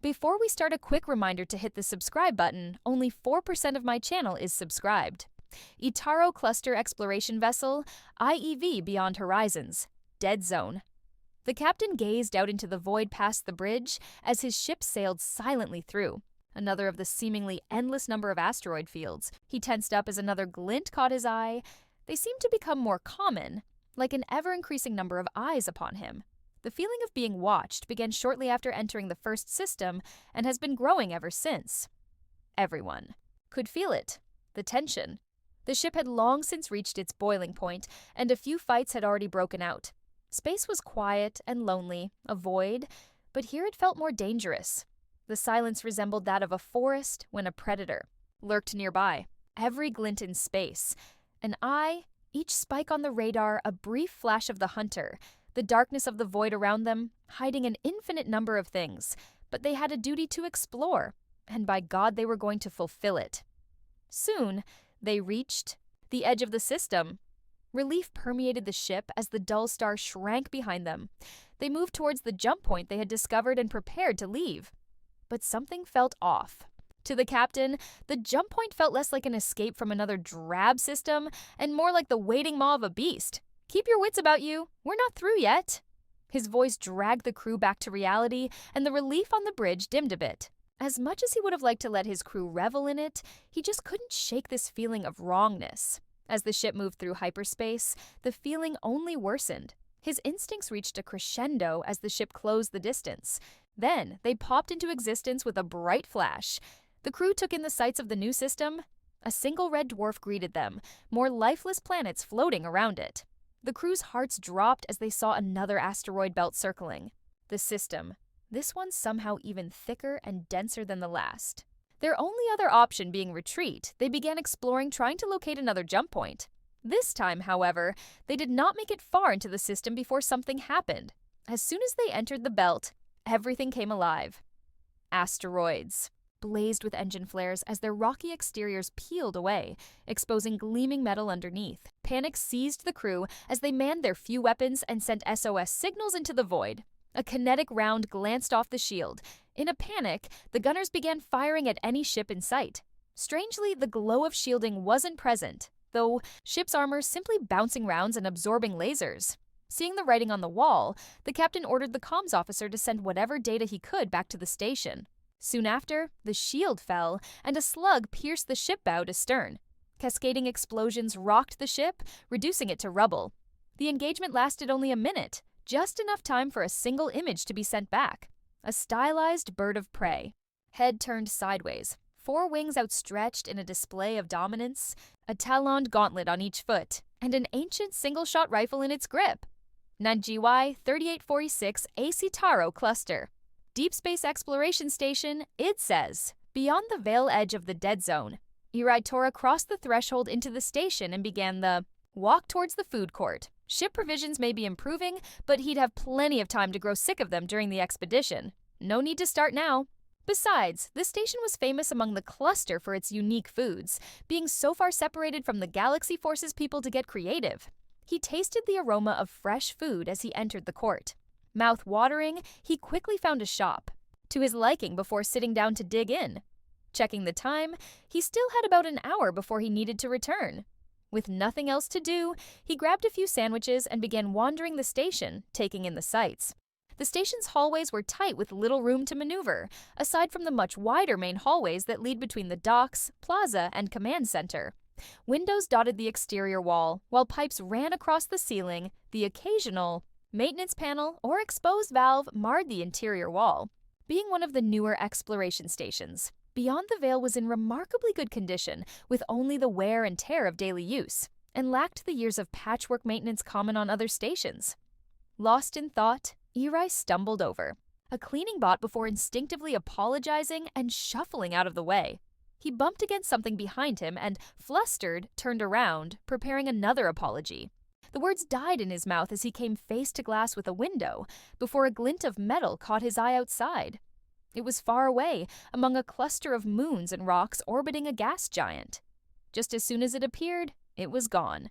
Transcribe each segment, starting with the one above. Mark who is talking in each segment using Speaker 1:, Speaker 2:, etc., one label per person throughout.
Speaker 1: Before we start, a quick reminder to hit the subscribe button. Only 4% of my channel is subscribed. Itaro Cluster Exploration Vessel, IEV Beyond Horizons, Dead Zone. The captain gazed out into the void past the bridge as his ship sailed silently through another of the seemingly endless number of asteroid fields. He tensed up as another glint caught his eye. They seemed to become more common, like an ever-increasing number of eyes upon him. The feeling of being watched began shortly after entering the first system and has been growing ever since. Everyone could feel it, the tension. The ship had long since reached its boiling point, and a few fights had already broken out. Space was quiet and lonely, a void, but here it felt more dangerous. The silence resembled that of a forest when a predator lurked nearby. Every glint in space, an eye, each spike on the radar, a brief flash of the hunter, the darkness of the void around them, hiding an infinite number of things. But they had a duty to explore, and by God they were going to fulfill it. Soon, they reached the edge of the system. Relief permeated the ship as the dull star shrank behind them. They moved towards the jump point they had discovered and prepared to leave. But something felt off. To the captain, the jump point felt less like an escape from another drab system and more like the waiting maw of a beast. Keep your wits about you. We're not through yet. His voice dragged the crew back to reality, and the relief on the bridge dimmed a bit. As much as he would have liked to let his crew revel in it, he just couldn't shake this feeling of wrongness. As the ship moved through hyperspace, the feeling only worsened. His instincts reached a crescendo as the ship closed the distance. Then, they popped into existence with a bright flash. The crew took in the sights of the new system. A single red dwarf greeted them, more lifeless planets floating around it. The crew's hearts dropped as they saw another asteroid belt circling. The system. This one somehow even thicker and denser than the last. Their only other option being retreat, they began exploring, trying to locate another jump point. This time, however, they did not make it far into the system before something happened. As soon as they entered the belt, everything came alive. Asteroids blazed with engine flares as their rocky exteriors peeled away, exposing gleaming metal underneath. Panic seized the crew as they manned their few weapons and sent SOS signals into the void. A kinetic round glanced off the shield. In a panic, the gunners began firing at any ship in sight. Strangely, the glow of shielding wasn't present, though ship's armor simply bouncing rounds and absorbing lasers. Seeing the writing on the wall, the captain ordered the comms officer to send whatever data he could back to the station. Soon after, the shield fell, and a slug pierced the ship bow to stern. Cascading explosions rocked the ship, reducing it to rubble. The engagement lasted only a minute, just enough time for a single image to be sent back. A stylized bird of prey, head turned sideways, 4 wings outstretched in a display of dominance, a taloned gauntlet on each foot, and an ancient single-shot rifle in its grip. Nanjiwai 3846 AC Taro Cluster. Deep Space Exploration Station, it says. Beyond the veil edge of the dead zone, Irai Tora crossed the threshold into the station and began the walk towards the food court. Ship provisions may be improving, but he'd have plenty of time to grow sick of them during the expedition. No need to start now. Besides, the station was famous among the cluster for its unique foods, being so far separated from the galaxy forces people to get creative. He tasted the aroma of fresh food as he entered the court. Mouth watering, he quickly found a shop, to his liking before sitting down to dig in. Checking the time, he still had about an hour before he needed to return. With nothing else to do, he grabbed a few sandwiches and began wandering the station, taking in the sights. The station's hallways were tight with little room to maneuver, aside from the much wider main hallways that lead between the docks, plaza, and command center. Windows dotted the exterior wall, while pipes ran across the ceiling. The occasional maintenance panel or exposed valve marred the interior wall. Being one of the newer exploration stations, Beyond the Veil was in remarkably good condition, with only the wear and tear of daily use, and lacked the years of patchwork maintenance common on other stations. Lost in thought, Irai stumbled over a cleaning bot before instinctively apologizing and shuffling out of the way. He bumped against something behind him and, flustered, turned around, preparing another apology. The words died in his mouth as he came face to glass with a window, before a glint of metal caught his eye outside. It was far away, among a cluster of moons and rocks orbiting a gas giant. Just as soon as it appeared, it was gone.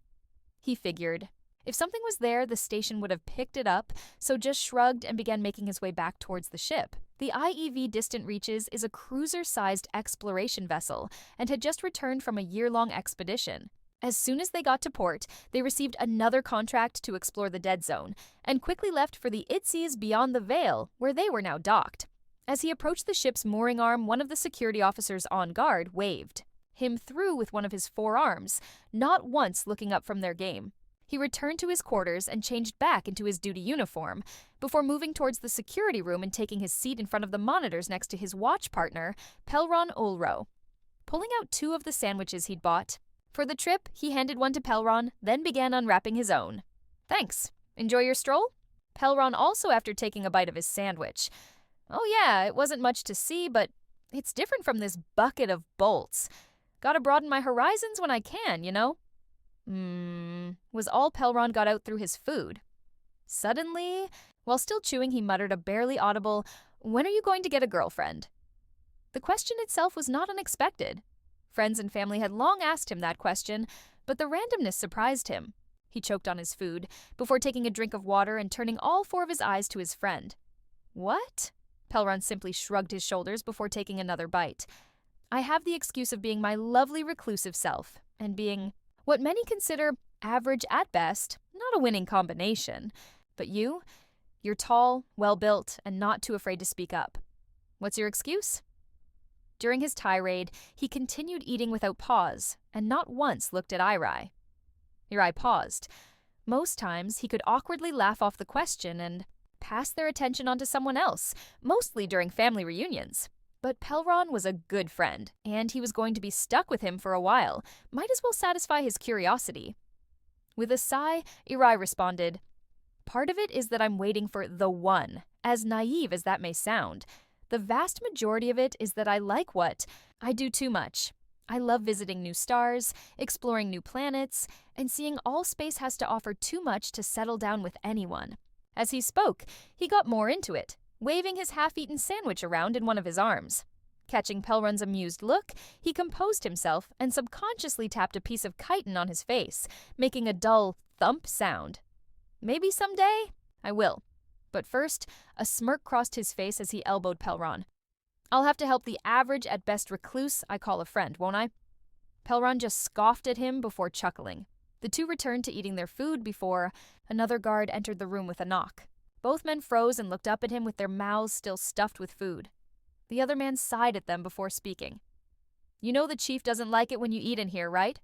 Speaker 1: He figured, if something was there, the station would have picked it up, so just shrugged and began making his way back towards the ship. The IEV Distant Reaches is a cruiser-sized exploration vessel and had just returned from a year-long expedition. As soon as they got to port, they received another contract to explore the Dead Zone, and quickly left for the Itzies beyond the Veil, where they were now docked. As he approached the ship's mooring arm, one of the security officers on guard waved him through with one of his forearms, not once looking up from their game. He returned to his quarters and changed back into his duty uniform, before moving towards the security room and taking his seat in front of the monitors next to his watch partner, Pelron Ulro. Pulling out 2 of the sandwiches he'd bought for the trip, he handed one to Pelron, then began unwrapping his own. "Thanks. Enjoy your stroll?" Pelron also after taking a bite of his sandwich. "Oh yeah, it wasn't much to see, but it's different from this bucket of bolts. Gotta broaden my horizons when I can, you know?" Was all Pelron got out through his food. Suddenly, while still chewing, he muttered a barely audible, "When are you going to get a girlfriend?" The question itself was not unexpected. Friends and family had long asked him that question, but the randomness surprised him. He choked on his food, before taking a drink of water and turning all 4 of his eyes to his friend. "What?" Pelron simply shrugged his shoulders before taking another bite. "I have the excuse of being my lovely reclusive self, and being what many consider average at best, not a winning combination. But you're tall, well-built, and not too afraid to speak up. What's your excuse?" During his tirade, he continued eating without pause, and not once looked at Irai. Irai paused. Most times, he could awkwardly laugh off the question and pass their attention onto someone else, mostly during family reunions. But Pelron was a good friend, and he was going to be stuck with him for a while. Might as well satisfy his curiosity. With a sigh, Irai responded, "Part of it is that I'm waiting for the one, as naive as that may sound. The vast majority of it is that I like what I do too much. I love visiting new stars, exploring new planets, and seeing all space has to offer too much to settle down with anyone." As he spoke, he got more into it, waving his half-eaten sandwich around in one of his arms. Catching Pelron's amused look, he composed himself and subconsciously tapped a piece of chitin on his face, making a dull thump sound. "Maybe someday I will. But first, a smirk crossed his face as he elbowed Pelron. "I'll have to help the average at best recluse I call a friend, won't I?" Pelron just scoffed at him before chuckling. The 2 returned to eating their food before another guard entered the room with a knock. Both men froze and looked up at him with their mouths still stuffed with food. The other man sighed at them before speaking. "You know the chief doesn't like it when you eat in here, right?"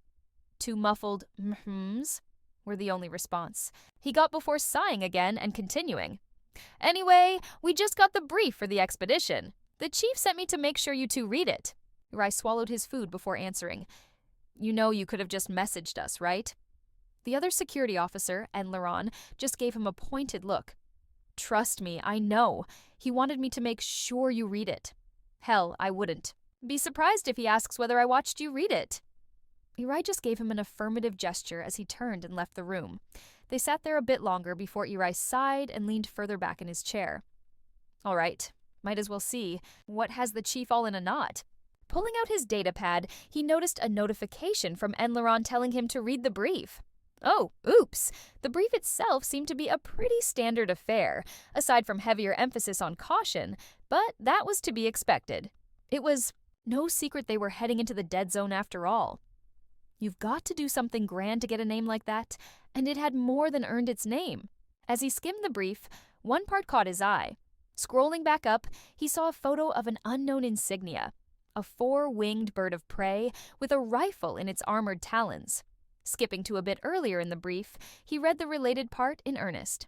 Speaker 1: 2 muffled "mhms" were the only response. He got before sighing again and continuing. "Anyway, we just got the brief for the expedition. The chief sent me to make sure you 2 read it." Rai swallowed his food before answering. "You know you could have just messaged us, right?" The other security officer, Enleron, just gave him a pointed look. "Trust me, I know. He wanted me to make sure you read it. Hell, I wouldn't. Be surprised if he asks whether I watched you read it." Irai just gave him an affirmative gesture as he turned and left the room. They sat there a bit longer before Irai sighed and leaned further back in his chair. "All right, might as well see. What has the chief all in a knot?" Pulling out his datapad, he noticed a notification from Enleron telling him to read the brief. Oh, oops. The brief itself seemed to be a pretty standard affair, aside from heavier emphasis on caution, but that was to be expected. It was no secret they were heading into the Dead Zone after all. You've got to do something grand to get a name like that, and it had more than earned its name. As he skimmed the brief, one part caught his eye. Scrolling back up, he saw a photo of an unknown insignia, a 4-winged bird of prey with a rifle in its armored talons. Skipping to a bit earlier in the brief, he read the related part in earnest.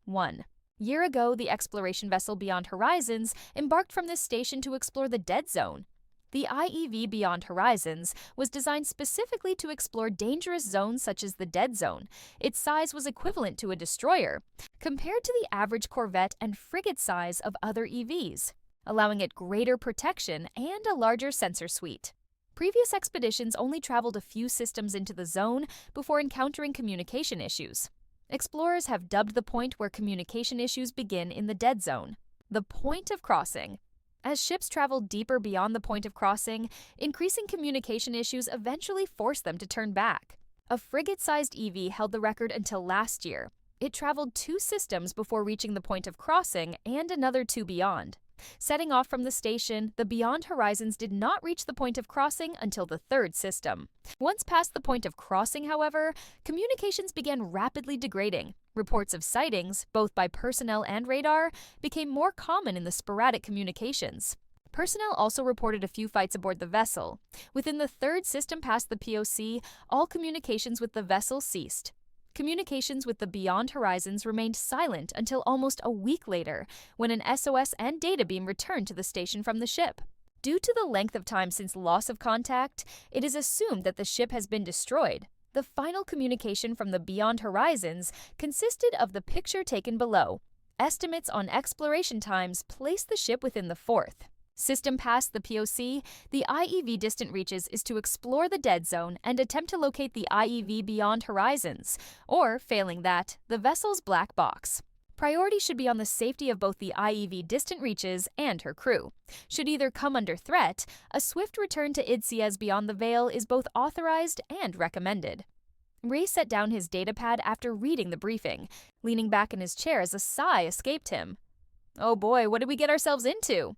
Speaker 1: 1. Year ago, the exploration vessel Beyond Horizons embarked from this station to explore the Dead Zone. The IEV Beyond Horizons was designed specifically to explore dangerous zones such as the Dead Zone. Its size was equivalent to a destroyer, compared to the average corvette and frigate size of other EVs, allowing it greater protection and a larger sensor suite. Previous expeditions only traveled a few systems into the zone before encountering communication issues. Explorers have dubbed the point where communication issues begin in the Dead Zone the point of crossing. As ships traveled deeper beyond the point of crossing, increasing communication issues eventually forced them to turn back. A frigate-sized EV held the record until last year. It traveled 2 systems before reaching the point of crossing and another 2 beyond. Setting off from the station, the Beyond Horizons did not reach the point of crossing until the third system. Once past the point of crossing, however, communications began rapidly degrading. Reports of sightings, both by personnel and radar, became more common in the sporadic communications. Personnel also reported a few fights aboard the vessel. Within the third system past the POC, all communications with the vessel ceased. Communications with the Beyond Horizons remained silent until almost a week later, when an SOS and data beam returned to the station from the ship. Due to the length of time since loss of contact, it is assumed that the ship has been destroyed. The final communication from the Beyond Horizons consisted of the picture taken below. Estimates on exploration times place the ship within the fourth system past the POC. The IEV Distant Reaches is to explore the dead zone and attempt to locate the IEV Beyond Horizons, or, failing that, the vessel's black box. Priority should be on the safety of both the IEV Distant Reaches and her crew. Should either come under threat, a swift return to Idsias Beyond the Veil is both authorized and recommended. Ray set down his datapad after reading the briefing, leaning back in his chair as a sigh escaped him. Oh boy, what did we get ourselves into?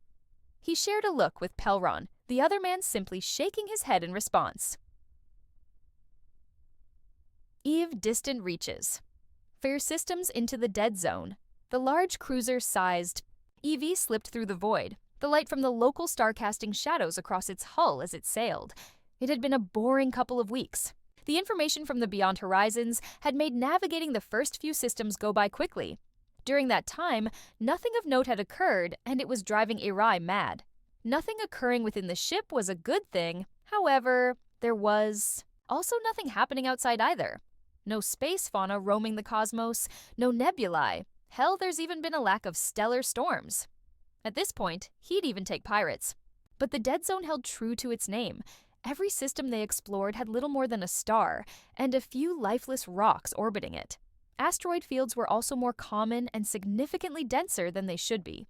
Speaker 1: He shared a look with Pelron, the other man simply shaking his head in response. Eve Distant Reaches. Fair systems into the dead zone. The large cruiser sized EV slipped through the void, the light from the local star casting shadows across its hull as it sailed. It had been a boring couple of weeks. The information from the Beyond Horizons had made navigating the first few systems go by quickly. During that time, nothing of note had occurred, and it was driving Irai mad. Nothing occurring within the ship was a good thing. However, there was also nothing happening outside either. No space fauna roaming the cosmos, no nebulae. Hell, there's even been a lack of stellar storms. At this point, he'd even take pirates. But the dead zone held true to its name. Every system they explored had little more than a star, and a few lifeless rocks orbiting it. Asteroid fields were also more common and significantly denser than they should be.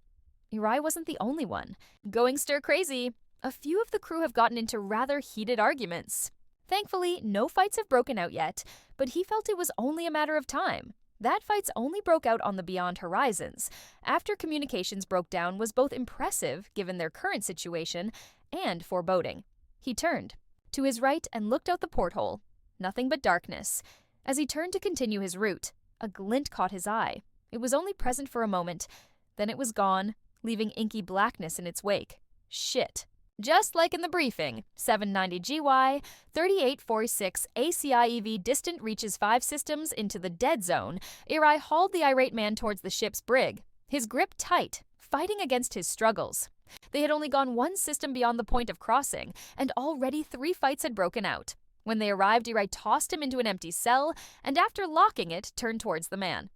Speaker 1: Irai wasn't the only one. Going stir-crazy, a few of the crew have gotten into rather heated arguments. Thankfully, no fights have broken out yet, but he felt it was only a matter of time. That fights only broke out on the Beyond Horizons. After communications broke down was both impressive, given their current situation, and foreboding. He turned to his right and looked out the porthole. Nothing but darkness. As he turned to continue his route, a glint caught his eye. It was only present for a moment. Then it was gone, leaving inky blackness in its wake. Shit. Just like in the briefing, 790 GY, 3846 ACIEV Distant Reaches 5 systems into the dead zone, Irai hauled the irate man towards the ship's brig, his grip tight, fighting against his struggles. They had only gone one system beyond the point of crossing, and already 3 fights had broken out. When they arrived, Irai tossed him into an empty cell, and after locking it, turned towards the man.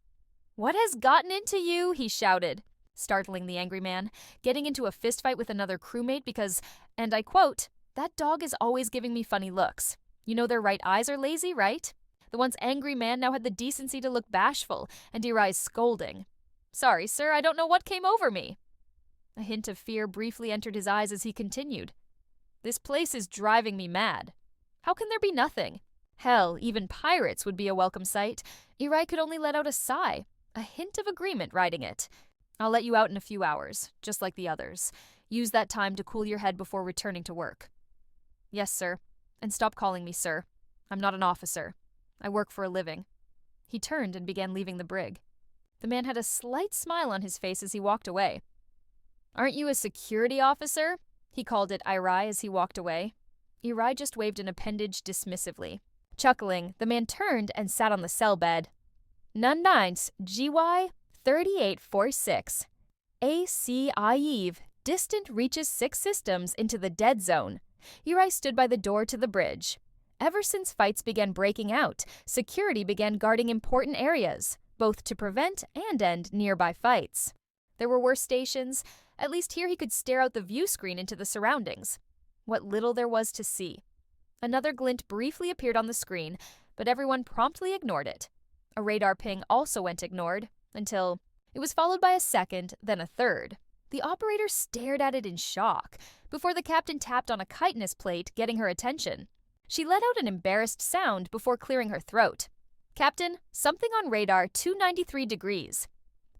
Speaker 1: "What has gotten into you?" he shouted, startling the angry man, getting into a fistfight with another crewmate because, and I quote, "That dog is always giving me funny looks. You know their right eyes are lazy, right?" The once angry man now had the decency to look bashful, and Irai's scolding. "Sorry, sir, I don't know what came over me." A hint of fear briefly entered his eyes as he continued. "This place is driving me mad. How can there be nothing? Hell, even pirates would be a welcome sight." Irai could only let out a sigh, a hint of agreement riding it. "I'll let you out in a few hours, just like the others. Use that time to cool your head before returning to work." "Yes, sir. And stop calling me sir. I'm not an officer. I work for a living." He turned and began leaving the brig. The man had a slight smile on his face as he walked away. "Aren't you a security officer?" he called at Irai as he walked away. Irai just waved an appendage dismissively. Chuckling, the man turned and sat on the cell bed. "Nunninth GY 3846 ACIEV Distant Reaches 6 systems into the dead zone." Irai stood by the door to the bridge. Ever since fights began breaking out, security began guarding important areas, both to prevent and end nearby fights. There were worse stations. At least here he could stare out the view screen into the surroundings. What little there was to see. Another glint briefly appeared on the screen, but everyone promptly ignored it. A radar ping also went ignored, until it was followed by a second, then a third. The operator stared at it in shock, before the captain tapped on a chitinous plate, getting her attention. She let out an embarrassed sound before clearing her throat. "Captain, something on radar 293 degrees."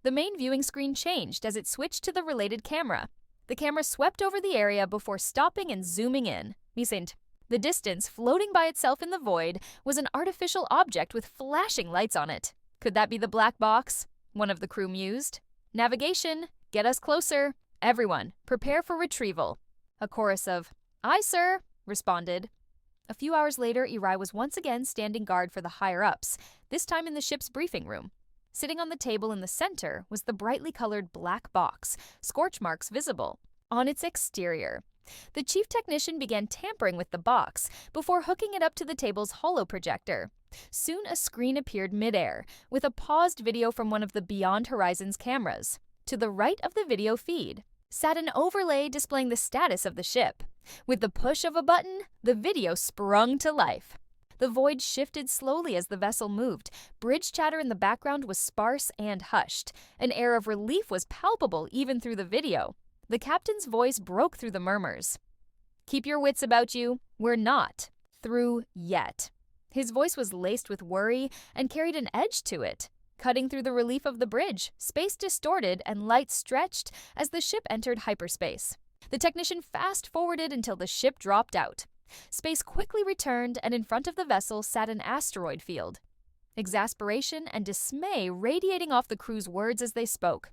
Speaker 1: The main viewing screen changed as it switched to the related camera. The camera swept over the area before stopping and zooming in. The distance, floating by itself in the void, was an artificial object with flashing lights on it. Could that be the black box? One of the crew mused. Navigation, get us closer. Everyone, prepare for retrieval. A chorus of, "Aye, sir," responded. A few hours later, Eri was once again standing guard for the higher-ups, this time in the ship's briefing room. Sitting on the table in the center was the brightly colored black box, scorch marks visible on its exterior. The chief technician began tampering with the box before hooking it up to the table's holoprojector. Soon a screen appeared midair, with a paused video from one of the Beyond Horizons cameras. To the right of the video feed sat an overlay displaying the status of the ship. With the push of a button, the video sprung to life. The void shifted slowly as the vessel moved. Bridge chatter in the background was sparse and hushed. An air of relief was palpable even through the video. The captain's voice broke through the murmurs. "Keep your wits about you. We're not through yet." His voice was laced with worry and carried an edge to it. Cutting through the relief of the bridge, space distorted and light stretched as the ship entered hyperspace. The technician fast-forwarded until the ship dropped out. Space quickly returned, and in front of the vessel sat an asteroid field. Exasperation and dismay radiating off the crew's words as they spoke.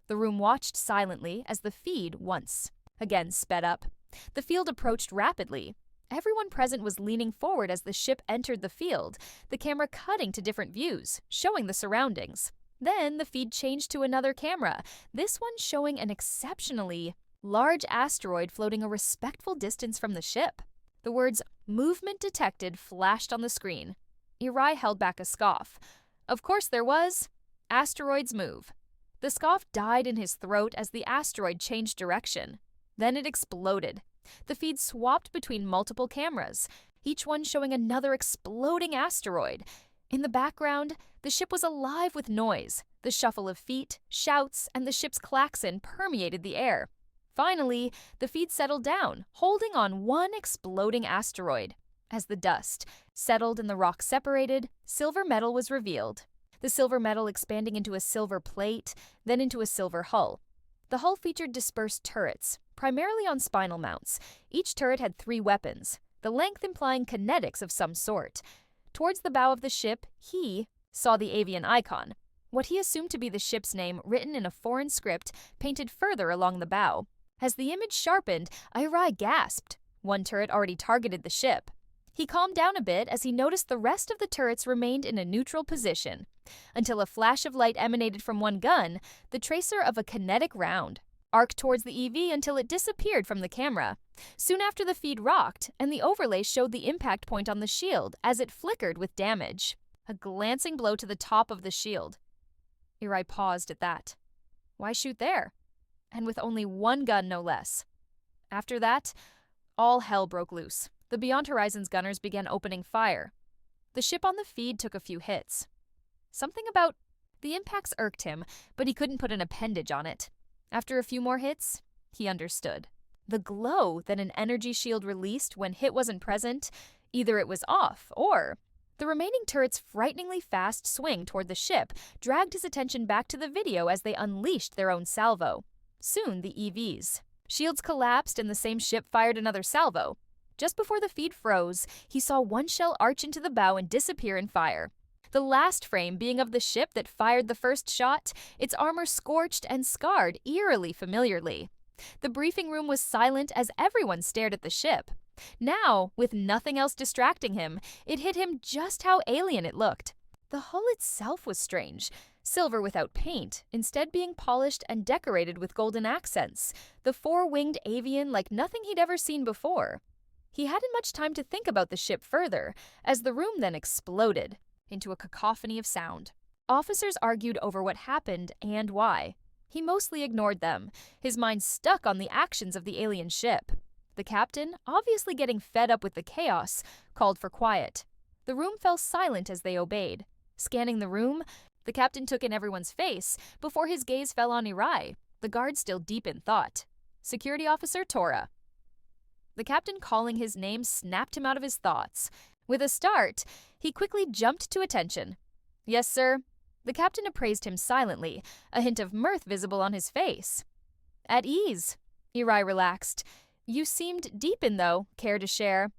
Speaker 1: The room watched silently as the feed once again sped up. The field approached rapidly. Everyone present was leaning forward as the ship entered the field, the camera cutting to different views, showing the surroundings. Then the feed changed to another camera, this one showing an exceptionally large asteroid floating a respectful distance from the ship. The words "movement detected" flashed on the screen. Eri held back a scoff. Of course there was. Asteroids move. The scoff died in his throat as the asteroid changed direction. Then it exploded. The feed swapped between multiple cameras, each one showing another exploding asteroid. In the background, the ship was alive with noise. The shuffle of feet, shouts, and the ship's klaxon permeated the air. Finally, the feed settled down, holding on one exploding asteroid. As the dust settled and the rock separated, silver metal was revealed. The silver metal expanding into a silver plate, then into a silver hull. The hull featured dispersed turrets, primarily on spinal mounts. Each turret had 3 weapons, the length implying kinetics of some sort. Towards the bow of the ship, he saw the avian icon, what he assumed to be the ship's name written in a foreign script painted further along the bow. As the image sharpened, Eri gasped. One turret already targeted the ship. He calmed down a bit as he noticed the rest of the turrets remained in a neutral position, until a flash of light emanated from one gun, the tracer of a kinetic round, arced towards the EV until it disappeared from the camera. Soon after, the feed rocked, and the overlay showed the impact point on the shield as it flickered with damage. A glancing blow to the top of the shield. Eri paused at that. Why shoot there? And with only one gun, no less. After that, all hell broke loose. The Beyond Horizons gunners began opening fire. The ship on the feed took a few hits. Something about the impacts irked him, but he couldn't put an appendage on it. After a few more hits, he understood. The glow that an energy shield released when hit wasn't present, either it was off, or the remaining turret's frighteningly fast swing toward the ship dragged his attention back to the video as they unleashed their own salvo. Soon, the EVs. Shields collapsed and the same ship fired another salvo. Just before the feed froze, he saw one shell arch into the bow and disappear in fire. The last frame being of the ship that fired the first shot, its armor scorched and scarred eerily familiarly. The briefing room was silent as everyone stared at the ship. Now, with nothing else distracting him, it hit him just how alien it looked. The hull itself was strange. Silver without paint, instead being polished and decorated with golden accents. The 4-winged avian like nothing he'd ever seen before. He hadn't much time to think about the ship further, as the room then exploded into a cacophony of sound. Officers argued over what happened and why. He mostly ignored them, his mind stuck on the actions of the alien ship. The captain, obviously getting fed up with the chaos, called for quiet. The room fell silent as they obeyed. Scanning the room, the captain took in everyone's face before his gaze fell on Eri, the guard still deep in thought. Security Officer Tora. The captain calling his name snapped him out of his thoughts. With a start, he quickly jumped to attention. Yes, sir. The captain appraised him silently, a hint of mirth visible on his face. At ease. Eri relaxed. You seemed deep in, though. Care to share?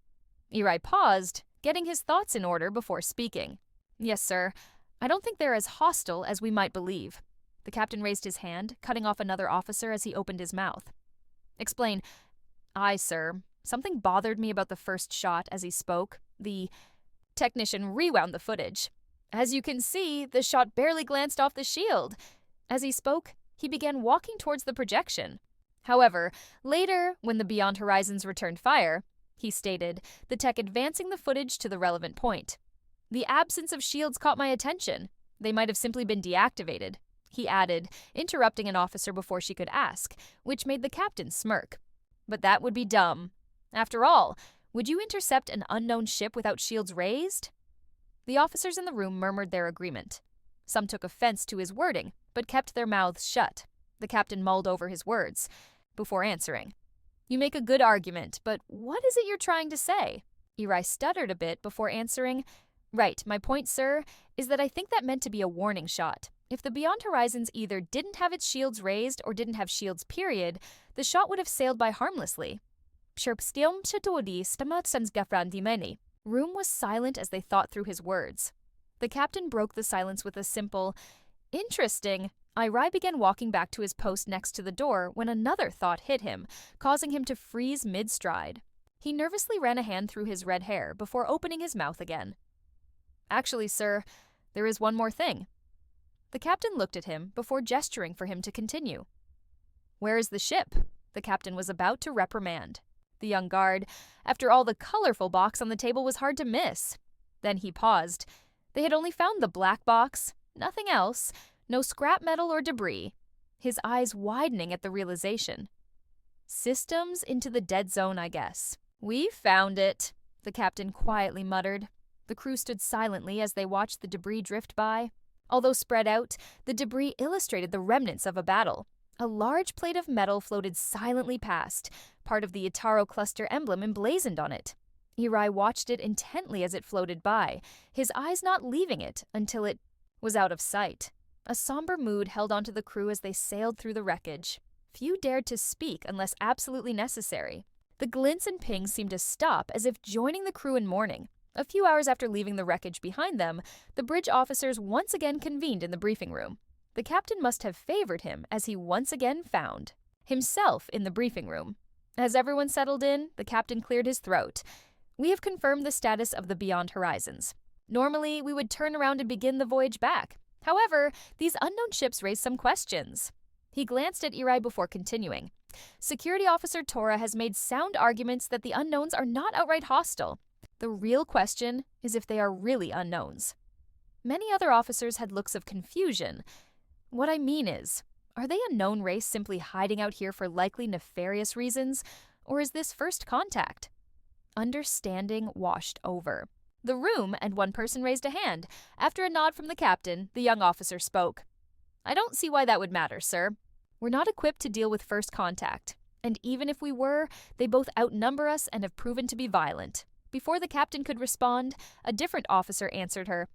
Speaker 1: Eri paused, getting his thoughts in order before speaking. Yes, sir. I don't think they're as hostile as we might believe. The captain raised his hand, cutting off another officer as he opened his mouth. Explain. Aye, sir. Something bothered me about the first shot as he spoke. The technician rewound the footage. As you can see, the shot barely glanced off the shield. As he spoke, he began walking towards the projection. However, later, when the Beyond Horizons returned fire, he stated, the tech advancing the footage to the relevant point. The absence of shields caught my attention. They might have simply been deactivated, he added, interrupting an officer before she could ask, which made the captain smirk. But that would be dumb. After all, would you intercept an unknown ship without shields raised? The officers in the room murmured their agreement. Some took offense to his wording, but kept their mouths shut. The captain mulled over his words before answering. You make a good argument, but what is it you're trying to say? Eri stuttered a bit before answering. Right, my point, sir, is that I think that meant to be a warning shot. If the Beyond Horizons either didn't have its shields raised or didn't have shields, period, the shot would have sailed by harmlessly. Room was silent as they thought through his words. The captain broke the silence with a simple, interesting. Eri began walking back to his post next to the door when another thought hit him, causing him to freeze mid-stride. He nervously ran a hand through his red hair before opening his mouth again. Actually, sir, there is one more thing. The captain looked at him before gesturing for him to continue. Where is the ship? The captain was about to reprimand. The young guard, after all, the colorful box on the table was hard to miss. Then he paused. They had only found the black box, nothing else, no scrap metal or debris, his eyes widening at the realization. Systems into the dead zone, I guess. We found it, the captain quietly muttered. The crew stood silently as they watched the debris drift by. Although spread out, the debris illustrated the remnants of a battle. A large plate of metal floated silently past, part of the Itaro cluster emblem emblazoned on it. Eri watched it intently as it floated by, his eyes not leaving it until it was out of sight. A somber mood held onto the crew as they sailed through the wreckage. Few dared to speak unless absolutely necessary. The glints and pings seemed to stop as if joining the crew in mourning. A few hours after leaving the wreckage behind them, the bridge officers once again convened in the briefing room. The captain must have favored him, as he once again found himself in the briefing room. As everyone settled in, the captain cleared his throat. We have confirmed the status of the Beyond Horizons. Normally, we would turn around and begin the voyage back. However, these unknown ships raised some questions. He glanced at Eri before continuing. Security Officer Tora has made sound arguments that the unknowns are not outright hostile. The real question is if they are really unknowns. Many other officers had looks of confusion. What I mean is, are they a known race simply hiding out here for likely nefarious reasons, or is this first contact? Understanding washed over the room, and one person raised a hand. After a nod from the captain, the young officer spoke. I don't see why that would matter, sir. We're not equipped to deal with first contact, and even if we were, they both outnumber us and have proven to be violent. Before the captain could respond, a different officer answered her.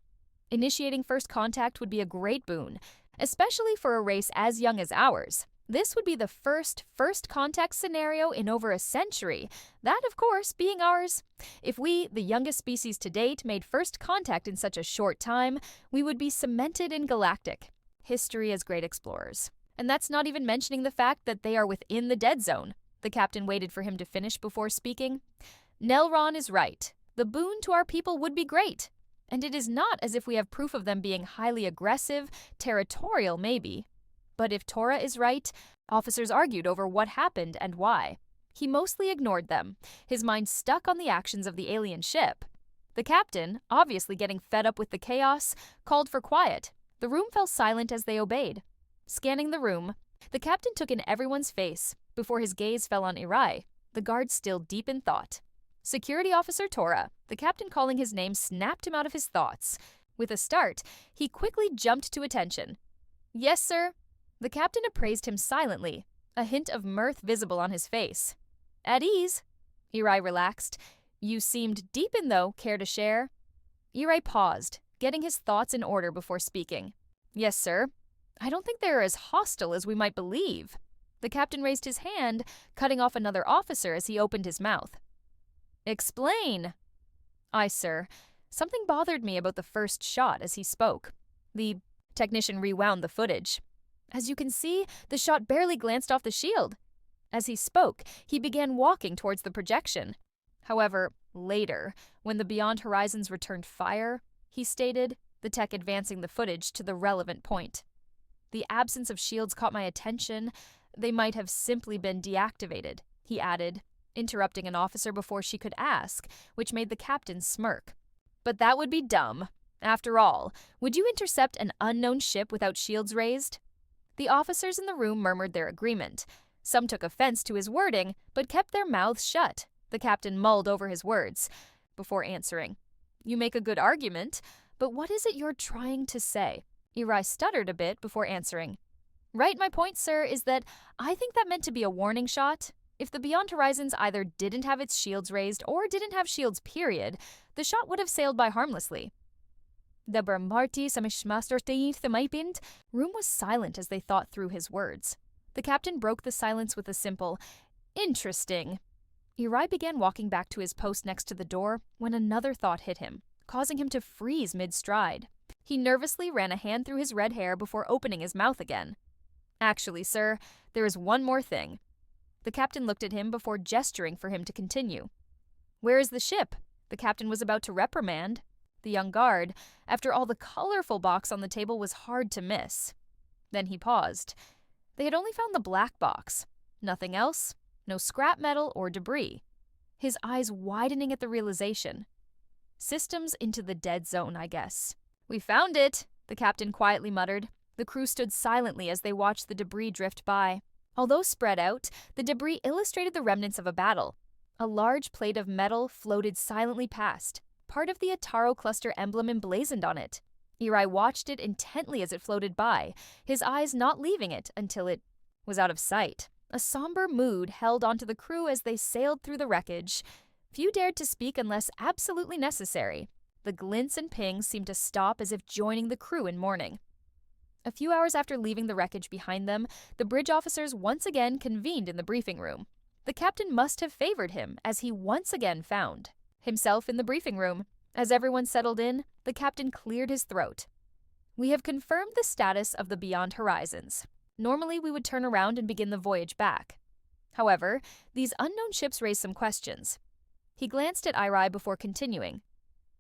Speaker 1: Initiating first contact would be a great boon, especially for a race as young as ours. This would be the first contact scenario in over a century, that, of course, being ours. If we, the youngest species to date, made first contact in such a short time, we would be cemented in galactic history as great explorers. And that's not even mentioning the fact that they are within the dead zone. The captain waited for him to finish before speaking. Nelron is right. The boon to our people would be great. And it is not as if we have proof of them being highly aggressive, territorial maybe. But if Tora is right, officers argued over what happened and why. He mostly ignored them, his mind stuck on the actions of the alien ship. The captain, obviously getting fed up with the chaos, called for quiet. The room fell silent as they obeyed. Scanning the room, the captain took in everyone's face before his gaze fell on Eri, the guard still deep in thought. Security Officer Tora, the captain calling his name, snapped him out of his thoughts. With a start, he quickly jumped to attention. Yes, sir. The captain appraised him silently, a hint of mirth visible on his face. At ease. Eri relaxed. You seemed deep in, though. Care to share? Eri paused, getting his thoughts in order before speaking. Yes, sir. I don't think they're as hostile as we might believe. The captain raised his hand, cutting off another officer as he opened his mouth. Explain! Aye, sir. Something bothered me about the first shot as he spoke. The technician rewound the footage. As you can see, the shot barely glanced off the shield. As he spoke, he began walking towards the projection. However, later, when the Beyond Horizons returned fire, he stated, the tech advancing the footage to the relevant point. The absence of shields caught my attention. They might have simply been deactivated, he added, interrupting an officer before she could ask, which made the captain smirk. But that would be dumb. After all, would you intercept an unknown ship without shields raised? The officers in the room murmured their agreement. Some took offense to his wording, but kept their mouths shut. The captain mulled over his words before answering. You make a good argument, but what is it you're trying to say? Eri stuttered a bit before answering. Right, my point, sir, is that I think that meant to be a warning shot. If the Beyond Horizons either didn't have its shields raised or didn't have shields, period, the shot would have sailed by harmlessly. The room was silent as they thought through his words. The captain broke the silence with a simple, interesting. Eri began walking back to his post next to the door when another thought hit him, causing him to freeze mid-stride. He nervously ran a hand through his red hair before opening his mouth again. Actually, sir, there is one more thing. The captain looked at him before gesturing for him to continue. Where is the ship? The captain was about to reprimand. The young guard, after all the colorful box on the table, was hard to miss. Then he paused. They had only found the black box. Nothing else. No scrap metal or debris. His eyes widening at the realization. Systems into the dead zone, I guess. We found it, the captain quietly muttered. The crew stood silently as they watched the debris drift by. Although spread out, the debris illustrated the remnants of a battle. A large plate of metal floated silently past, part of the Ataro cluster emblem emblazoned on it. Eri watched it intently as it floated by, his eyes not leaving it until it was out of sight. A somber mood held onto the crew as they sailed through the wreckage. Few dared to speak unless absolutely necessary. The glints and pings seemed to stop as if joining the crew in mourning. A few hours after leaving the wreckage behind them, the bridge officers once again convened in the briefing room. The captain must have favored him, as he once again found himself in the briefing room. As everyone settled in, the captain cleared his throat. We have confirmed the status of the Beyond Horizons. Normally, we would turn around and begin the voyage back. However, these unknown ships raise some questions. He glanced at Eri before continuing.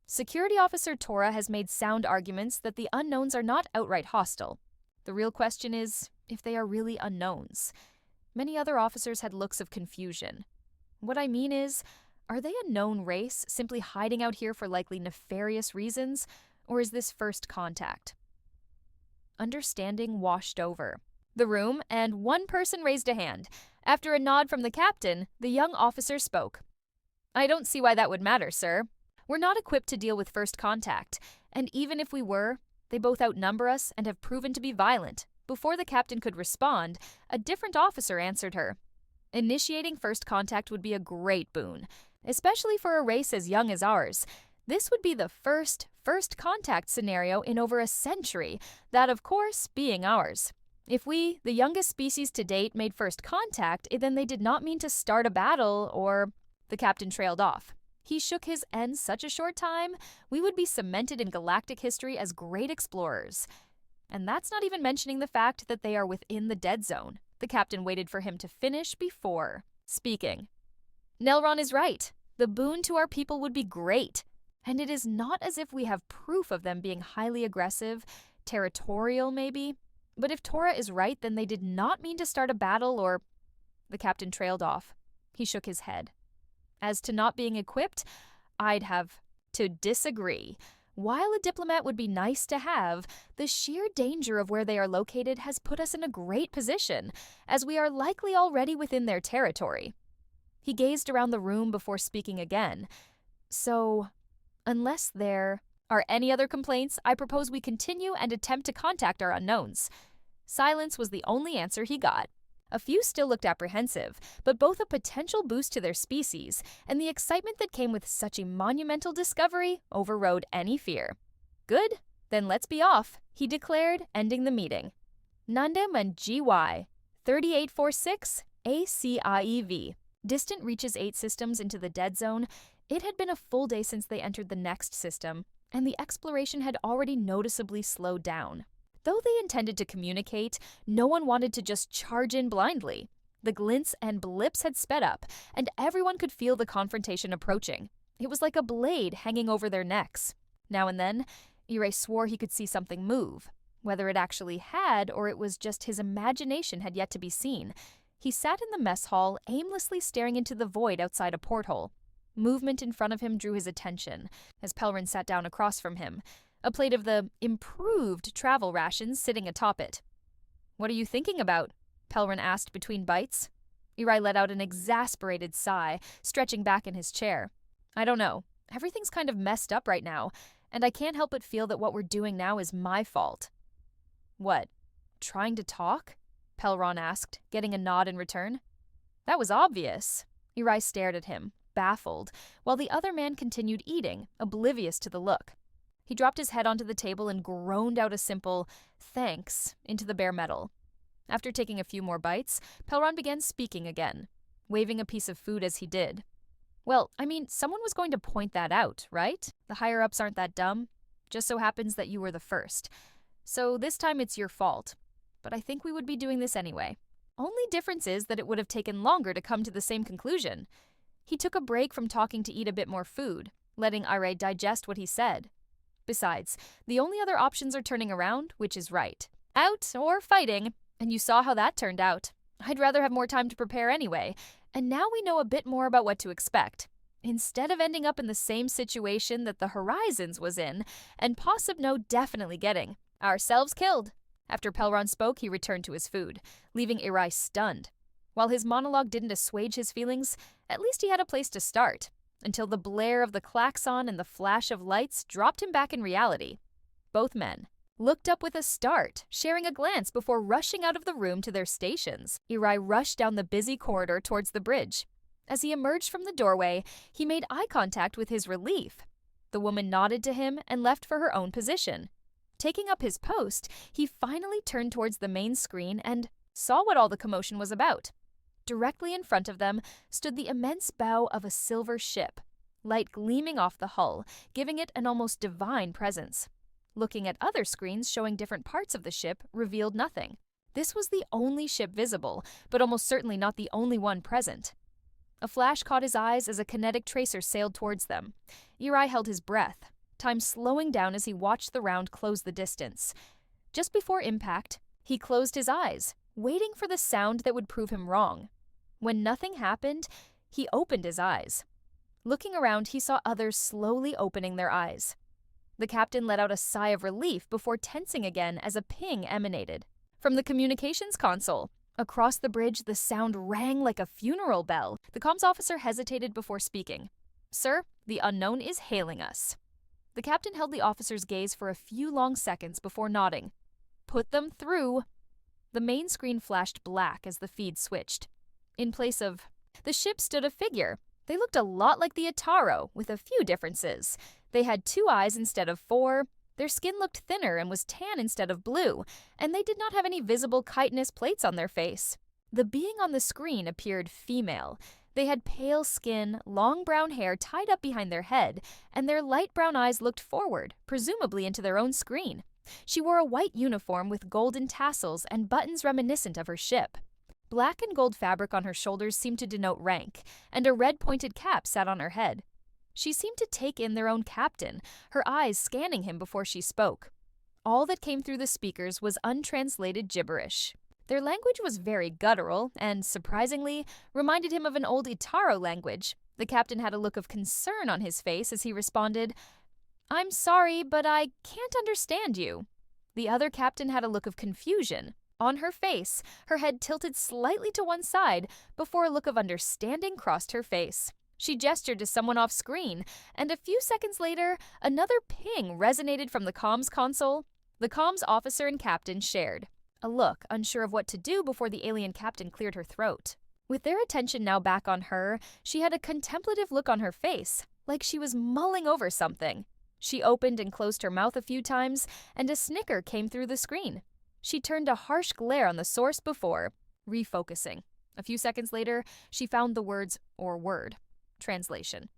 Speaker 1: Security Officer Tora has made sound arguments that the unknowns are not outright hostile. The real question is if they are really unknowns. Many other officers had looks of confusion. What I mean is, are they a known race, simply hiding out here for likely nefarious reasons, or is this first contact? Understanding washed over the room, and one person raised a hand. After a nod from the captain, the young officer spoke. I don't see why that would matter, sir. We're not equipped to deal with first contact, and even if we were, they both outnumber us and have proven to be violent. Before the captain could respond, a different officer answered her. Initiating first contact would be a great boon, especially for a race as young as ours. This would be the first contact scenario in over a century, that of course being ours. If we, the youngest species to date, made first contact, then they did not mean to start a battle or... The captain trailed off. He shook his in such a short time, we would be cemented in galactic history as great explorers. And that's not even mentioning the fact that they are within the dead zone. The captain waited for him to finish before speaking. Nelron is right. The boon to our people would be great. And it is not as if we have proof of them being highly aggressive, territorial maybe. But if Tora is right, then they did not mean to start a battle or... The captain trailed off. He shook his head. As to not being equipped, I'd have to disagree. While a diplomat would be nice to have, the sheer danger of where they are located has put us in a great position, as we are likely already within their territory. He gazed around the room before speaking again. So, unless there are any other complaints, I propose we continue and attempt to contact our unknowns. Silence was the only answer he got. A few still looked apprehensive, but both a potential boost to their species and the excitement that came with such a monumental discovery overrode any fear. Good? Then let's be off, he declared, ending the meeting. Nandem and GY 3846 ACIEV. Distant reaches 8 systems into the dead zone. It had been a full day since they entered the next system, and the exploration had already noticeably slowed down. Though they intended to communicate, no one wanted to just charge in blindly. The glints and blips had sped up, and everyone could feel the confrontation approaching. It was like a blade hanging over their necks. Now and then, Irai swore he could see something move. Whether it actually had, or it was just his imagination had yet to be seen. He sat in the mess hall, aimlessly staring into the void outside a porthole. Movement in front of him drew his attention, as Pelrin sat down across from him, a plate of the improved travel rations sitting atop it. "What are you thinking about?" Pelrin asked between bites. Irai let out an exasperated sigh, stretching back in his chair. "I don't know. Everything's kind of messed up right now, and I can't help but feel that what we're doing now is my fault." "What? Trying to talk?" Pelron asked, getting a nod in return. "That was obvious." Irai stared at him, baffled, while the other man continued eating, oblivious to the look. He dropped his head onto the table and groaned out a simple "thanks" into the bare metal. After taking a few more bites, Pelron began speaking again, waving a piece of food as he did. "Well, I mean, someone was going to point that out, right? The higher-ups aren't that dumb. Just so happens that you were the first. So this time it's your fault. But I think we would be doing this anyway. Only difference is that it would have taken longer to come to the same conclusion." He took a break from talking to eat a bit more food, letting Irai digest what he said. Besides, the only other options are turning around, which is right. Out or fighting, and you saw how that turned out. I'd rather have more time to prepare anyway, and now we know a bit more about what to expect. Instead of ending up in the same situation that the Horizons was in, and Possibno definitely getting ourselves killed. After Pelron spoke, he returned to his food, leaving Irai stunned. While his monologue didn't assuage his feelings, at least he had a place to start, until the blare of the klaxon and the flash of lights dropped him back in reality. Both men looked up with a start, sharing a glance before rushing out of the room to their stations. Irai rushed down the busy corridor towards the bridge. As he emerged from the doorway, he made eye contact with his relief. The woman nodded to him and left for her own position. Taking up his post, he finally turned towards the main screen and saw what all the commotion was about. Directly in front of them stood the immense bow of a silver ship, light gleaming off the hull, giving it an almost divine presence. Looking at other screens showing different parts of the ship revealed nothing. This was the only ship visible, but almost certainly not the only one present. A flash caught his eyes as a kinetic tracer sailed towards them. Irai held his breath, time slowing down as he watched the round close the distance. Just before impact, he closed his eyes, waiting for the sound that would prove him wrong. When nothing happened, he opened his eyes. Looking around, he saw others slowly opening their eyes. The captain let out a sigh of relief before tensing again as a ping emanated. From the communications console, across the bridge, the sound rang like a funeral bell. The comms officer hesitated before speaking. "Sir, the unknown is hailing us." The captain held the officer's gaze for a few long seconds before nodding. "Put them through." The main screen flashed black as the feed switched. In place of the ship stood a figure. They looked a lot like the Ataro, with a few differences. They had 2 eyes instead of 4, their skin looked thinner and was tan instead of blue, and they did not have any visible chitinous plates on their face. The being on the screen appeared female. They had pale skin, long brown hair tied up behind their head, and their light brown eyes looked forward, presumably into their own screen. She wore a white uniform with golden tassels and buttons reminiscent of her ship. Black and gold fabric on her shoulders seemed to denote rank, and a red-pointed cap sat on her head. She seemed to take in their own captain, her eyes scanning him before she spoke. All that came through the speakers was untranslated gibberish. Their language was very guttural and, surprisingly, reminded him of an old Itaro language. The captain had a look of concern on his face as he responded, "I'm sorry, but I can't understand you." The other captain had a look of confusion. On her face, her head tilted slightly to one side before a look of understanding crossed her face. She gestured to someone off screen, and a few seconds later, another ping resonated from the comms console. The comms officer and captain shared a look, unsure of what to do before the alien captain cleared her throat. With their attention now back on her, she had a contemplative look on her face, like she was mulling over something. She opened and closed her mouth a few times, and a snicker came through the screen. She turned a harsh glare on the source before refocusing. A few seconds later, she found the words or word. Translation.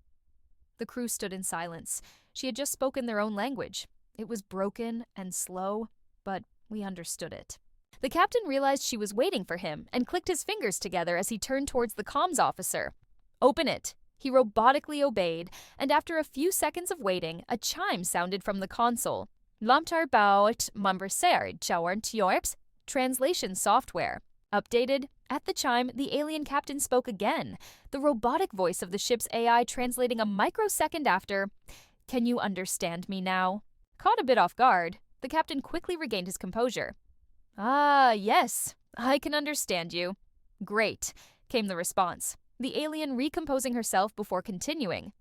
Speaker 1: The crew stood in silence. She had just spoken their own language. It was broken and slow, but we understood it. The captain realized she was waiting for him and clicked his fingers together as he turned towards the comms officer. "Open it." He robotically obeyed, and after a few seconds of waiting, a chime sounded from the console. Lamtarbaut Mumbersair Chawarnt translation software. Updated. At the chime, the alien captain spoke again, the robotic voice of the ship's AI translating a microsecond after, "Can you understand me now?" Caught a bit off guard, the captain quickly regained his composure. "Ah, yes, I can understand you." "Great," came the response, the alien recomposing herself before continuing.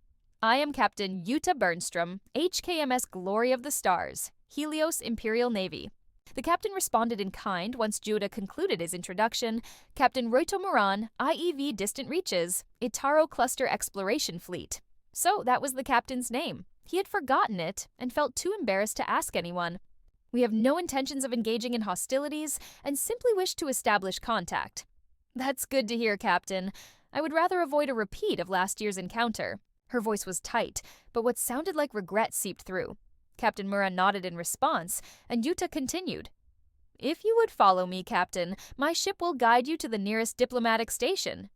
Speaker 1: "I am Captain Jutta Bernström, HKMS Glory of the Stars, Helios Imperial Navy." The captain responded in kind once Jutta concluded his introduction. "Captain Roito Moran, IEV Distant Reaches, Itaro Cluster Exploration Fleet." So that was the captain's name. He had forgotten it and felt too embarrassed to ask anyone. "We have no intentions of engaging in hostilities and simply wish to establish contact." "That's good to hear, Captain. I would rather avoid a repeat of last year's encounter." Her voice was tight, but what sounded like regret seeped through. Captain Mura nodded in response, and Jutta continued. "If you would follow me, Captain, my ship will guide you to the nearest diplomatic station."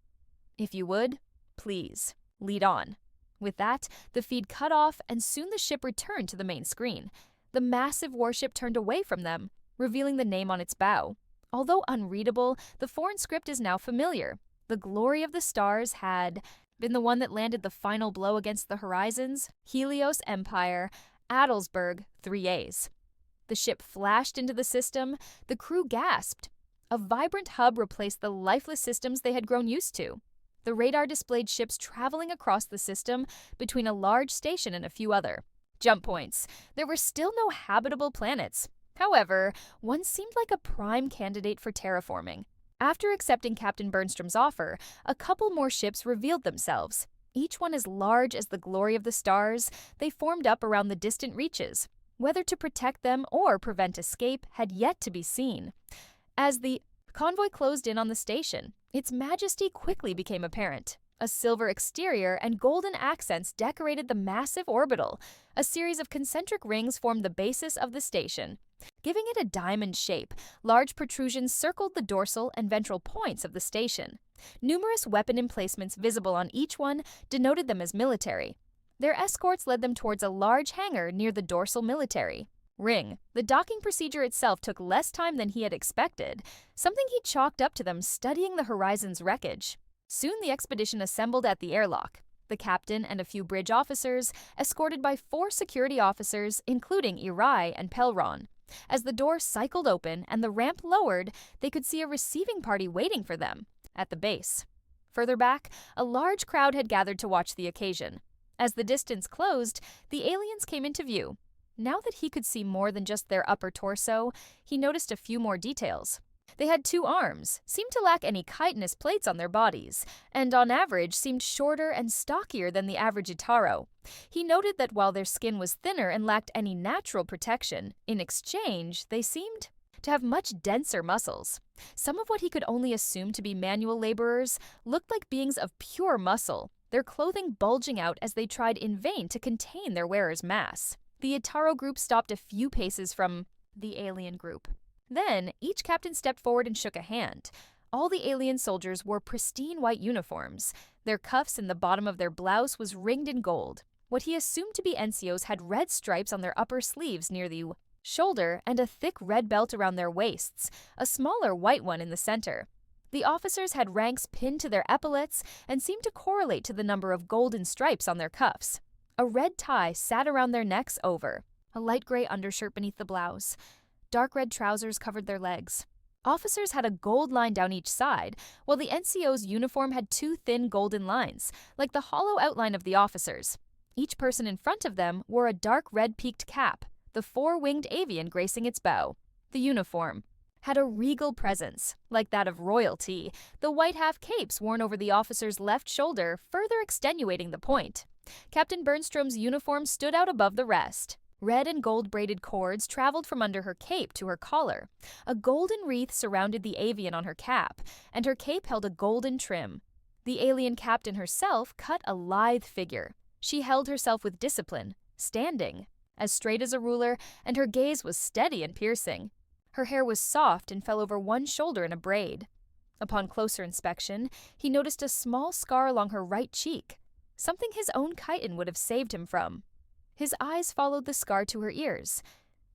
Speaker 1: "If you would, please, lead on." With that, the feed cut off, and soon the ship returned to the main screen. The massive warship turned away from them, revealing the name on its bow. Although unreadable, the foreign script is now familiar. The Glory of the Stars had been the one that landed the final blow against the Horizons, Helios Empire, Adelsberg, 3As. The ship flashed into the system. The crew gasped. A vibrant hub replaced the lifeless systems they had grown used to. The radar displayed ships traveling across the system between a large station and a few other jump points. There were still no habitable planets. However, one seemed like a prime candidate for terraforming. After accepting Captain Bernstrom's offer, a couple more ships revealed themselves. Each one as large as the Glory of the Stars, they formed up around the distant reaches. Whether to protect them or prevent escape had yet to be seen. As the convoy closed in on the station, its majesty quickly became apparent. A silver exterior and golden accents decorated the massive orbital. A series of concentric rings formed the basis of the station. Giving it a diamond shape, large protrusions circled the dorsal and ventral points of the station. Numerous weapon emplacements visible on each one denoted them as military. Their escorts led them towards a large hangar near the dorsal military ring. The docking procedure itself took less time than he had expected, something he chalked up to them studying the Horizon's wreckage. Soon the expedition assembled at the airlock. The captain and a few bridge officers, escorted by 4 security officers, including Irai and Pelron. As the door cycled open and the ramp lowered, they could see a receiving party waiting for them at the base. Further back, a large crowd had gathered to watch the occasion. As the distance closed, the aliens came into view. Now that he could see more than just their upper torso, he noticed a few more details. They had 2 arms, seemed to lack any chitinous plates on their bodies, and on average seemed shorter and stockier than the average Itaro. He noted that while their skin was thinner and lacked any natural protection, in exchange, they seemed to have much denser muscles. Some of what he could only assume to be manual laborers looked like beings of pure muscle, their clothing bulging out as they tried in vain to contain their wearer's mass. The Itaro group stopped a few paces from the alien group. Then, each captain stepped forward and shook a hand. All the alien soldiers wore pristine white uniforms. Their cuffs and the bottom of their blouse was ringed in gold. What he assumed to be NCOs had red stripes on their upper sleeves near the shoulder and a thick red belt around their waists, a smaller white one in the center. The officers had ranks pinned to their epaulets and seemed to correlate to the number of golden stripes on their cuffs. A red tie sat around their necks over, a light gray undershirt beneath the blouse. Dark red trousers covered their legs. Officers had a gold line down each side, while the NCO's uniform had 2 thin golden lines, like the hollow outline of the officers. Each person in front of them wore a dark red peaked cap, the 4-winged avian gracing its bow. The uniform had a regal presence, like that of royalty, the white half capes worn over the officer's left shoulder further extenuating the point. Captain Bernstrom's uniform stood out above the rest. Red and gold braided cords traveled from under her cape to her collar. A golden wreath surrounded the avian on her cap, and her cape held a golden trim. The alien captain herself cut a lithe figure. She held herself with discipline, standing, as straight as a ruler, and her gaze was steady and piercing. Her hair was soft and fell over one shoulder in a braid. Upon closer inspection, he noticed a small scar along her right cheek, something his own chitin would have saved him from. His eyes followed the scar to her ears.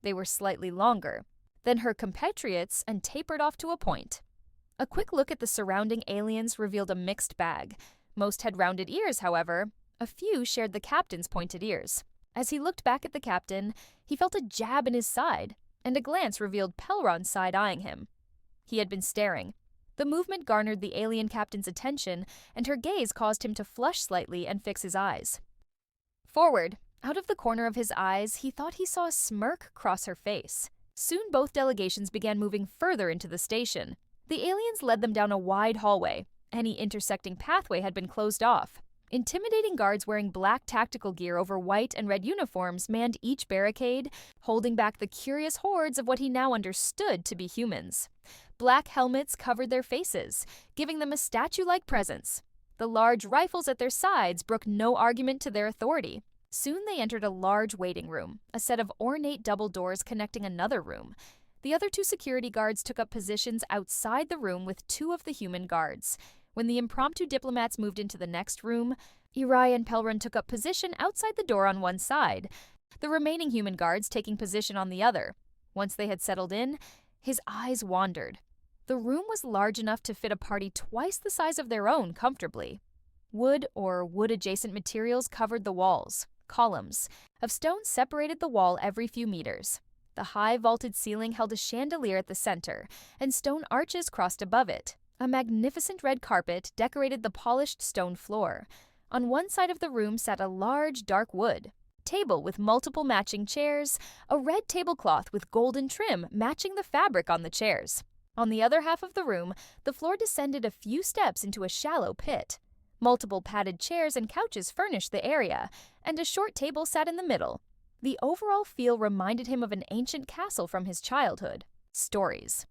Speaker 1: They were slightly longer than her compatriots and tapered off to a point. A quick look at the surrounding aliens revealed a mixed bag. Most had rounded ears, however. A few shared the captain's pointed ears. As he looked back at the captain, he felt a jab in his side, and a glance revealed Pelron side-eyeing him. He had been staring. The movement garnered the alien captain's attention, and her gaze caused him to flush slightly and fix his eyes. Forward, out of the corner of his eyes, he thought he saw a smirk cross her face. Soon both delegations began moving further into the station. The aliens led them down a wide hallway. Any intersecting pathway had been closed off. Intimidating guards wearing black tactical gear over white and red uniforms manned each barricade, holding back the curious hordes of what he now understood to be humans. Black helmets covered their faces, giving them a statue-like presence. The large rifles at their sides brooked no argument to their authority. Soon they entered a large waiting room, a set of ornate double doors connecting another room. The other two security guards took up positions outside the room with two of the human guards. When the impromptu diplomats moved into the next room, Eri and Pelron took up position outside the door on one side, the remaining human guards taking position on the other. Once they had settled in, his eyes wandered. The room was large enough to fit a party twice the size of their own comfortably. Wood or wood-adjacent materials covered the walls. Columns of stone separated the wall every few meters. The high vaulted ceiling held a chandelier at the center, and stone arches crossed above it. A magnificent red carpet decorated the polished stone floor. On one side of the room sat a large, dark wood table with multiple matching chairs, a red tablecloth with golden trim matching the fabric on the chairs. On the other half of the room, the floor descended a few steps into a shallow pit. Multiple padded chairs and couches furnished the area, and a short table sat in the middle. The overall feel reminded him of an ancient castle from his childhood. Stories.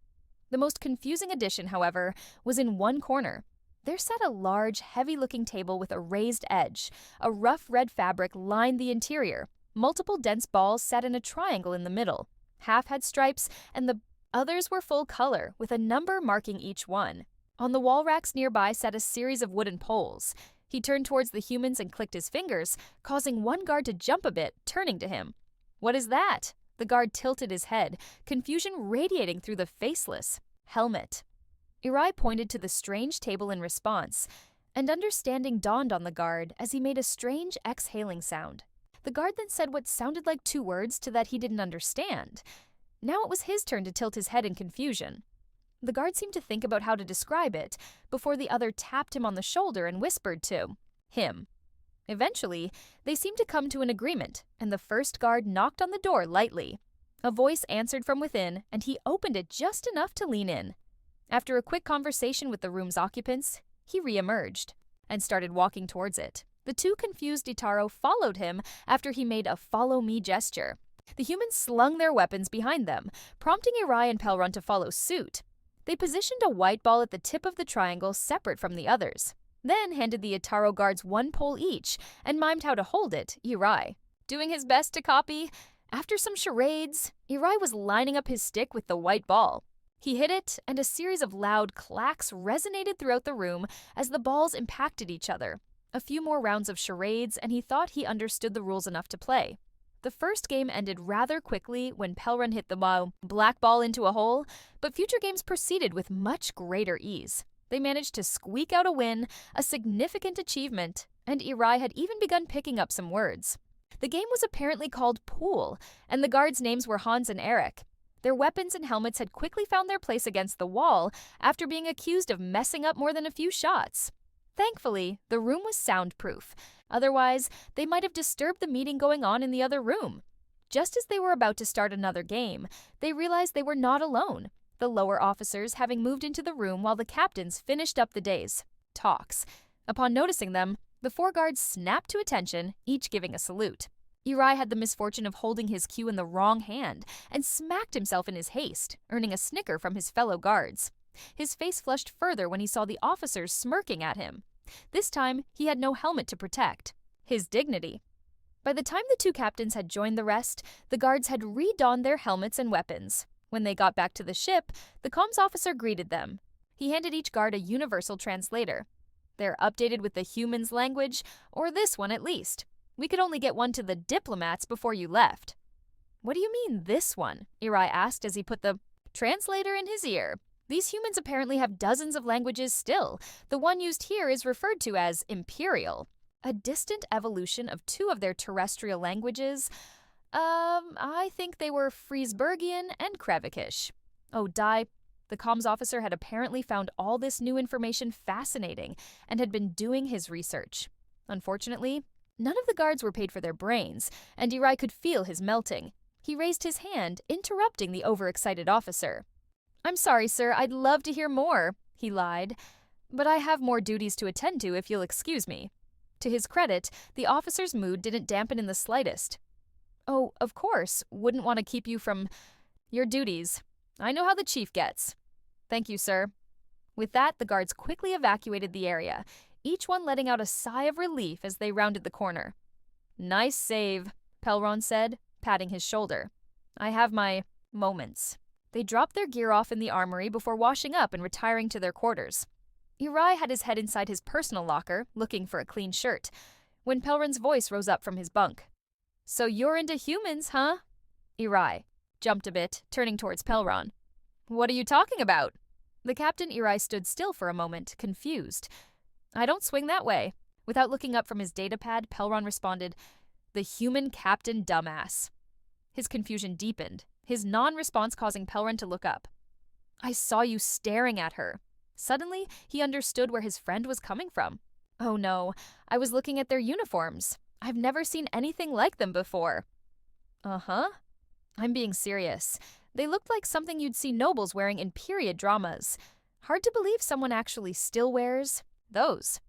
Speaker 1: The most confusing addition, however, was in one corner. There sat a large, heavy-looking table with a raised edge. A rough red fabric lined the interior. Multiple dense balls sat in a triangle in the middle. Half had stripes, and the others were full color, with a number marking each one. On the wall racks nearby sat a series of wooden poles. He turned towards the humans and clicked his fingers, causing one guard to jump a bit, turning to him. "What is that?" The guard tilted his head, confusion radiating through the faceless. "Helmet." Eri pointed to the strange table in response, and understanding dawned on the guard as he made a strange exhaling sound. The guard then said what sounded like two words to that he didn't understand. Now it was his turn to tilt his head in confusion. The guard seemed to think about how to describe it before the other tapped him on the shoulder and whispered to him. Eventually, they seemed to come to an agreement, and the first guard knocked on the door lightly. A voice answered from within, and he opened it just enough to lean in. After a quick conversation with the room's occupants, he re-emerged and started walking towards it. The two confused Itaro followed him after he made a follow-me gesture. The humans slung their weapons behind them, prompting Eri and Pelron to follow suit. They positioned a white ball at the tip of the triangle separate from the others, then handed the Itaro guards one pole each and mimed how to hold it, Eri. Doing his best to copy, after some charades, Eri was lining up his stick with the white ball. He hit it, and a series of loud clacks resonated throughout the room as the balls impacted each other. A few more rounds of charades, and he thought he understood the rules enough to play. The first game ended rather quickly when Pelron hit the black ball into a hole, but future games proceeded with much greater ease. They managed to squeak out a win, a significant achievement, and Eri had even begun picking up some words. The game was apparently called Pool, and the guards' names were Hans and Eric. Their weapons and helmets had quickly found their place against the wall after being accused of messing up more than a few shots. Thankfully, the room was soundproof. Otherwise, they might have disturbed the meeting going on in the other room. Just as they were about to start another game, they realized they were not alone, the lower officers having moved into the room while the captains finished up the day's talks. Upon noticing them, The 4 guards snapped to attention, each giving a salute. Eri had the misfortune of holding his cue in the wrong hand and smacked himself in his haste, earning a snicker from his fellow guards. His face flushed further when he saw the officers smirking at him. This time, he had no helmet to protect. His dignity. By the time the 2 captains had joined the rest, the guards had redonned their helmets and weapons. When they got back to the ship, the comms officer greeted them. He handed each guard a universal translator. They're updated with the humans' language, or this one at least. We could only get one to the diplomats before you left. What do you mean, this one? Eri asked as he put the translator in his ear. These humans apparently have dozens of languages still. The one used here is referred to as Imperial, a distant evolution of 2 of their terrestrial languages. I think they were Friesbergian and Krevikish. Oh, the comms officer had apparently found all this new information fascinating and had been doing his research. Unfortunately, none of the guards were paid for their brains, and Eri could feel his melting. He raised his hand, interrupting the overexcited officer. "I'm sorry, sir, I'd love to hear more," he lied. "But I have more duties to attend to if you'll excuse me." To his credit, the officer's mood didn't dampen in the slightest. "Oh, of course, wouldn't want to keep you from your duties. I know how the chief gets." "Thank you, sir." With that, the guards quickly evacuated the area, each one letting out a sigh of relief as they rounded the corner. "Nice save," Pelron said, patting his shoulder. "I have my moments." They dropped their gear off in the armory before washing up and retiring to their quarters. Eri had his head inside his personal locker, looking for a clean shirt, when Pelron's voice rose up from his bunk. "So you're into humans, huh?" Eri jumped a bit, turning towards Pelron. "What are you talking about?" The captain Eri stood still for a moment, confused. "I don't swing that way." Without looking up from his datapad, Pelron responded, "The human captain dumbass." His confusion deepened, his non-response causing Pelron to look up. "I saw you staring at her." Suddenly, he understood where his friend was coming from. "Oh no, I was looking at their uniforms. I've never seen anything like them before." "Uh-huh." "I'm being serious. They looked like something you'd see nobles wearing in period dramas. Hard to believe someone actually still wears those."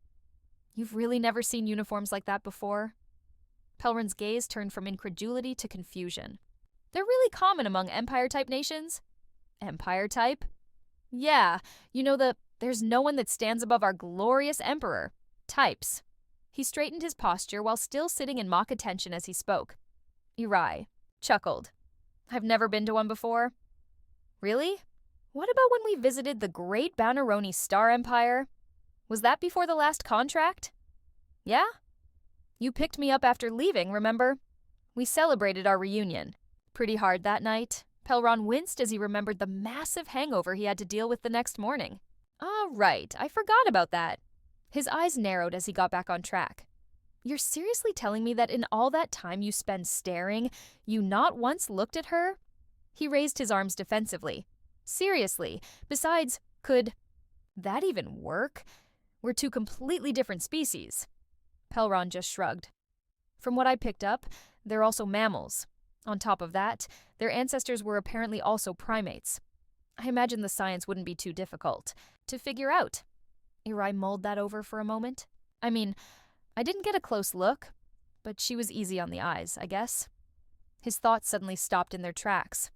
Speaker 1: "You've really never seen uniforms like that before?" Pelron's gaze turned from incredulity to confusion. "They're really common among Empire-type nations." "Empire-type?" "Yeah, you know there's no one that stands above our glorious emperor. Types." He straightened his posture while still sitting in mock attention as he spoke. Eri chuckled. "I've never been to one before." "Really? What about when we visited the Great Banneroni Star Empire? Was that before the last contract?" "Yeah? You picked me up after leaving, remember? We celebrated our reunion. Pretty hard that night." Pelron winced as he remembered the massive hangover he had to deal with the next morning. "Ah, right, I forgot about that." His eyes narrowed as he got back on track. "You're seriously telling me that in all that time you spend staring, you not once looked at her?" He raised his arms defensively. "Seriously, besides, could that even work? We're 2 completely different species." Pelron just shrugged. "From what I picked up, they're also mammals. On top of that, their ancestors were apparently also primates. I imagine the science wouldn't be too difficult to figure out." Eri mulled that over for a moment. "I mean, I didn't get a close look, but she was easy on the eyes, I guess." His thoughts suddenly stopped in their tracks.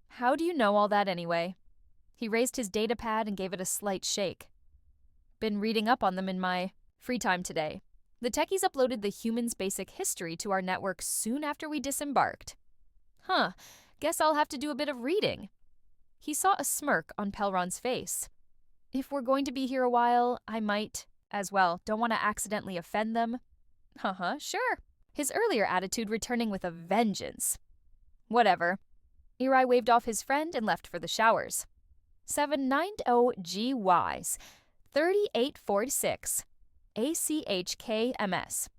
Speaker 1: "How do you know all that anyway?" He raised his datapad and gave it a slight shake. "Been reading up on them in my free time today. The techies uploaded the human's basic history to our network soon after we disembarked." "Huh, guess I'll have to do a bit of reading." He saw a smirk on Pelron's face. "If we're going to be here a while, I might, as well, don't want to accidentally offend them." Sure." His earlier attitude returning with a vengeance. "Whatever." Eri waved off his friend and left for the showers. 790GYs, 3846. ACHKMS.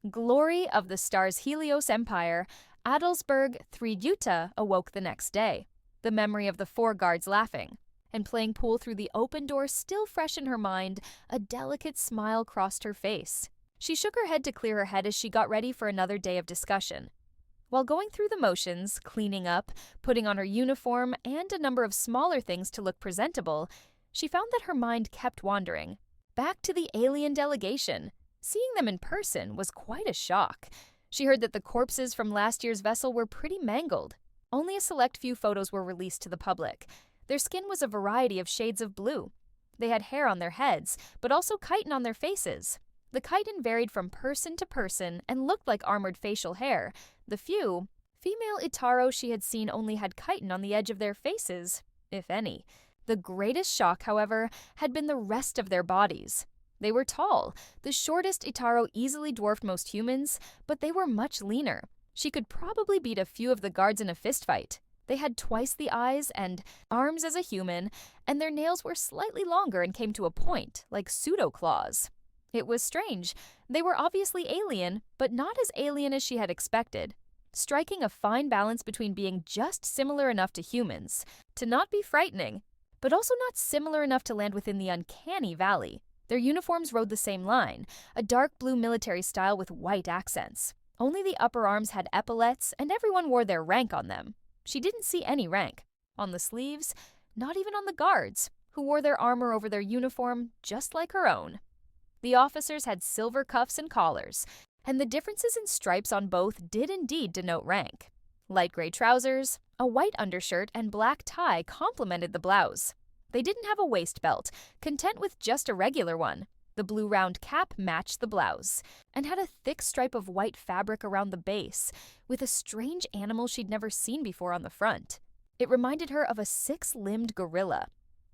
Speaker 1: Glory of the Stars Helios Empire, Adelsberg 3 Utah awoke the next day, the memory of the 4 guards laughing, and playing pool through the open door still fresh in her mind. A delicate smile crossed her face. She shook her head to clear her head as she got ready for another day of discussion. While going through the motions, cleaning up, putting on her uniform, and a number of smaller things to look presentable, she found that her mind kept wandering. Back to the alien delegation, Seeing them in person was quite a shock. She heard that the corpses from last year's vessel were pretty mangled. Only a select few photos were released to the public. Their skin was a variety of shades of blue. They had hair on their heads, but also chitin on their faces. The chitin varied from person to person and looked like armored facial hair. The few female Itaro she had seen only had chitin on the edge of their faces, if any. The greatest shock, however, had been the rest of their bodies. They were tall. The shortest Itaro easily dwarfed most humans, but they were much leaner. She could probably beat a few of the guards in a fistfight. They had twice the eyes and arms as a human, and their nails were slightly longer and came to a point, like pseudo-claws. It was strange. They were obviously alien, but not as alien as she had expected, striking a fine balance between being just similar enough to humans, to not be frightening, but also not similar enough to land within the uncanny valley. Their uniforms rode the same line, a dark blue military style with white accents. Only the upper arms had epaulets, and everyone wore their rank on them. She didn't see any rank. On the sleeves, not even on the guards, who wore their armor over their uniform just like her own. The officers had silver cuffs and collars, and the differences in stripes on both did indeed denote rank. Light gray trousers, a white undershirt, and black tie complemented the blouse. They didn't have a waist belt, content with just a regular one. The blue round cap matched the blouse, and had a thick stripe of white fabric around the base, with a strange animal she'd never seen before on the front. It reminded her of a six-limbed gorilla.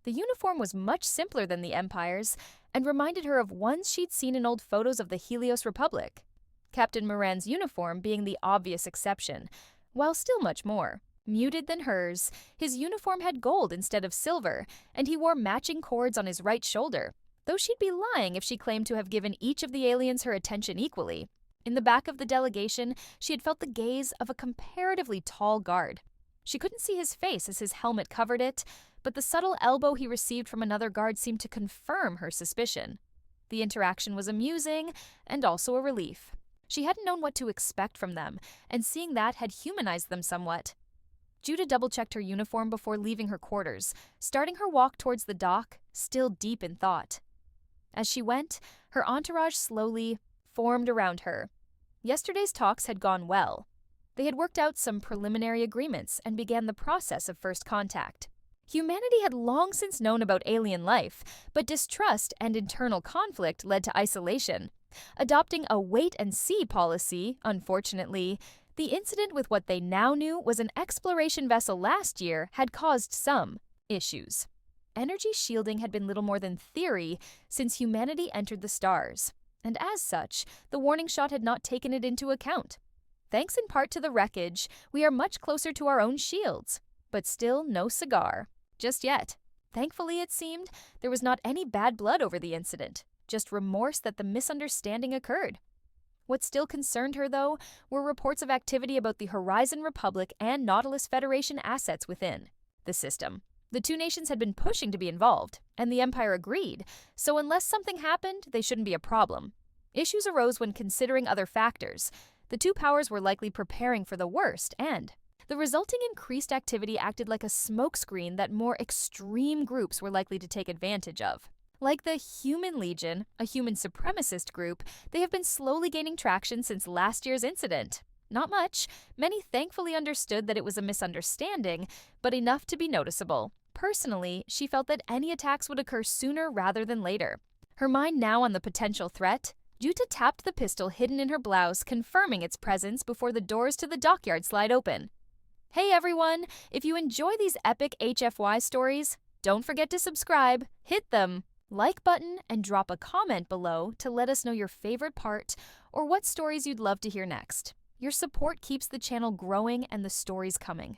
Speaker 1: The uniform was much simpler than the Empire's, and reminded her of ones she'd seen in old photos of the Helios Republic. Captain Moran's uniform being the obvious exception, while still much more muted than hers. His uniform had gold instead of silver, and he wore matching cords on his right shoulder, though she'd be lying if she claimed to have given each of the aliens her attention equally. In the back of the delegation, she had felt the gaze of a comparatively tall guard. She couldn't see his face as his helmet covered it, but the subtle elbow he received from another guard seemed to confirm her suspicion. The interaction was amusing and also a relief. She hadn't known what to expect from them, and seeing that had humanized them somewhat. Judah double-checked her uniform before leaving her quarters, starting her walk towards the dock, still deep in thought. As she went, her entourage slowly formed around her. Yesterday's talks had gone well. They had worked out some preliminary agreements and began the process of first contact. Humanity had long since known about alien life, but distrust and internal conflict led to isolation. Adopting a wait-and-see policy, unfortunately, the incident with what they now knew was an exploration vessel last year had caused some issues. Energy shielding had been little more than theory since humanity entered the stars, and as such, the warning shot had not taken it into account. Thanks in part to the wreckage, we are much closer to our own shields, but still no cigar. Just yet. Thankfully, it seemed, there was not any bad blood over the incident, just remorse that the misunderstanding occurred. What still concerned her, though, were reports of activity about the Horizon Republic and Nautilus Federation assets within the system. The two nations had been pushing to be involved, and the Empire agreed, so unless something happened, they shouldn't be a problem. Issues arose when considering other factors. The two powers were likely preparing for the worst, and the resulting increased activity acted like a smokescreen that more extreme groups were likely to take advantage of. Like the Human Legion, a human supremacist group, they have been slowly gaining traction since last year's incident. Not much. Many thankfully understood that it was a misunderstanding, but enough to be noticeable. Personally, she felt that any attacks would occur sooner rather than later. Her mind now on the potential threat, Juta tapped the pistol hidden in her blouse, confirming its presence before the doors to the dockyard slide open. Hey everyone! If you enjoy these epic HFY stories, don't forget to subscribe, hit the like button, and drop a comment below to let us know your favorite part or what stories you'd love to hear next. Your support keeps the channel growing and the stories coming.